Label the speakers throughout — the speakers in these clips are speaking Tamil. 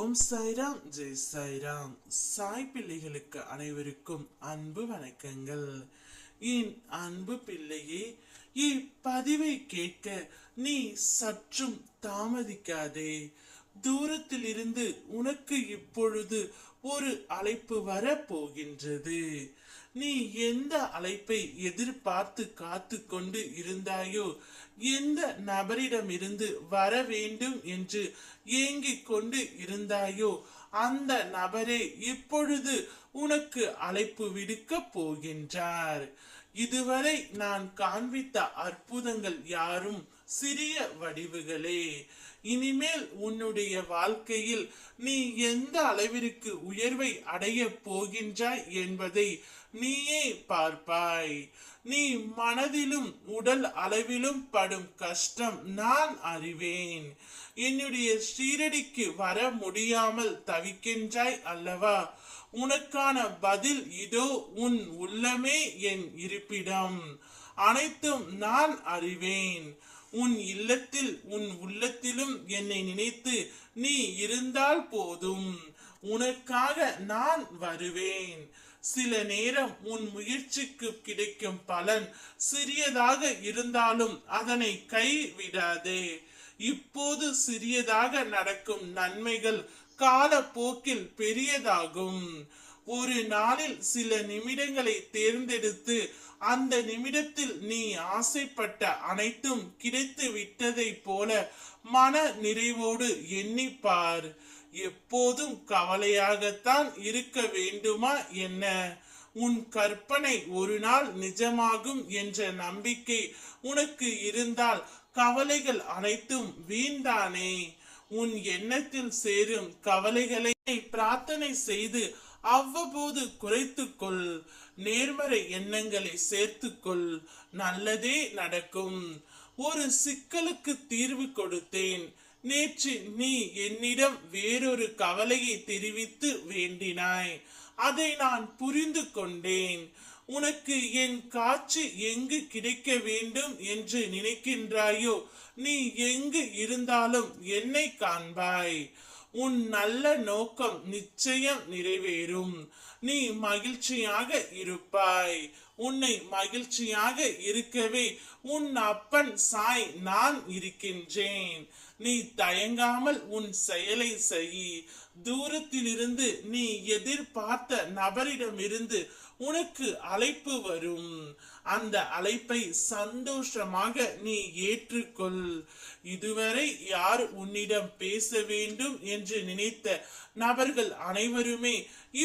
Speaker 1: ஓம் சாய்ராம், ஜெய் சாய்ராம். சாய் பிள்ளைகளுக்கு அனைவருக்கும் அன்பு வணக்கங்கள். என் அன்பு பிள்ளையே, இப்பதிவை கேட்க நீ சற்றும் தாமதிக்காதே. தூரத்தில் இருந்து உனக்கு இப்பொழுது ஒரு அழைப்பு வர போகின்றது. நீ எந்த அழைப்பை எதிர்பார்த்து காத்து கொண்டு இருந்தாயோ, எந்த நபரிடமிருந்து வர வேண்டும் என்று ஏங்கிக் கொண்டு இருந்தாயோ, அந்த நபரே இப்பொழுது உனக்கு அழைப்பு விடுக்க போகின்றார். இதுவரை நான் காண்பித்த அற்புதங்கள் யாரும் சிறிய வடிவுகளே. இனிமேல் உன்னுடைய வாழ்க்கையில் நீ எந்த அளவிற்கு உயர்வை அடைய போகின்றாய் என்பதை நீயே பார்ப்பாய். நீ மனதிலும் உடல் அளவிலும் படும் கஷ்டம் நான் அறிவேன். என்னுடைய ஸ்ரீரடிக்கு வர முடியாமல் தவிக்கின்றாய் அல்லவா? உனக்கான பதில் இதோ. உன் உள்ளமே என் இருப்பிடம். அனைத்தும் நான் அறிவேன். உன் இல்லத்தில் உன் உள்ளத்திலும் என்னை நினைத்து நீ இருந்தால் போதும். உனக்காக நான் வருவேன். சில நேரம் உன் முயற்சிக்கு கிடைக்கும் பலன் சிறியதாக இருந்தாலும் அதனை கைவிடாதே. இப்போது சிறியதாக நடக்கும் நன்மைகள் காலப்போக்கில் பெரியதாகும். ஒரு நாளில் சில நிமிடங்களை தேர்ந்தெடுத்து அந்த நிமிடத்தில் நீ ஆசைப்பட்ட அனைத்தும் கிடைத்து விட்டதை போல மன நிறைவோடு எண்ணிப்பார். எப்போதும் கவலையாகத்தான் இருக்க வேண்டுமா என்ன? உன் கற்பனை ஒரு நாள் நிஜமாகும் என்ற நம்பிக்கை உனக்கு இருந்தால் கவலைகள் அனைத்தும் வீண்தானே. உன் எண்ணத்தில் சேரும் கவலைகளை பிரார்த்தனை செய்து அவ்வப்போது குறைத்துக்கொள். நேர்மறை எண்ணங்களை சேர்த்துக்கொள். நல்லதே நடக்கும். ஒரு சிக்கலுக்கு தீர்வு கொடுத்தேன். நேற்று நீ என்னிடம் வேறொரு கவலையை தெரிவித்து வேண்டினாய். அதை நான் புரிந்து கொண்டேன். உனக்கு என் காட்சி எங்கு கிடைக்க வேண்டும் என்று நினைக்கின்றாயோ, நீ எங்கு இருந்தாலும் என்னை காண்பாய். உன் நல்ல நோக்கம் நிச்சயம் நிறைவேறும். நீ மகிழ்ச்சியாக இருப்பாய். உன்னை மகிழ்ச்சியாக இருக்கவே உன் அப்பன் சாய் நான் இருக்கின்றேன். நீ தயங்காமல் உன் செயலை செய். தூரத்திலிருந்து நீ எதிர்பார்த்த நபரிடமிருந்து உனக்கு அழைப்பு வரும். அந்த அழைப்பை சந்தோஷமாக நீ ஏற்றுக்கொள். இதுவரை யார் உன்னிடம் பேச வேண்டும் என்று நினைத்த நபர்கள் அனைவருமே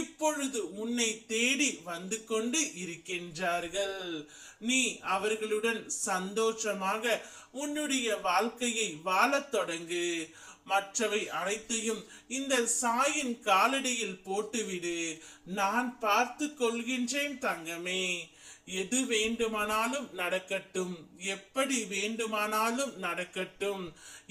Speaker 1: இப்பொழுது உன்னை தேடி வந்து கொண்டு இருக்கின்றார்கள். நீ அவர்களுடன் சந்தோஷமாக உன்னுடைய வாழ்க்கையை வாழத் தொடங்கு. மற்றவை அனைத்தையும் இந்த சாயின் காலடியில் போட்டுவிடு. நான் பார்த்து கொள்கின்றேன் தங்கமே. எது வேண்டுமானாலும் நடக்கட்டும், எப்படி வேண்டுமானாலும் நடக்கட்டும்.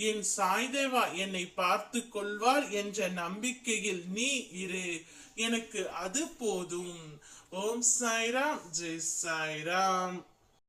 Speaker 1: என் சாய்தேவா என்னை பார்த்து கொள்வார் என்ற நம்பிக்கையில் நீ இரு. எனக்கு அது போதும். ஓம் சாய்ராம், ஜெய் சாய்ராம்.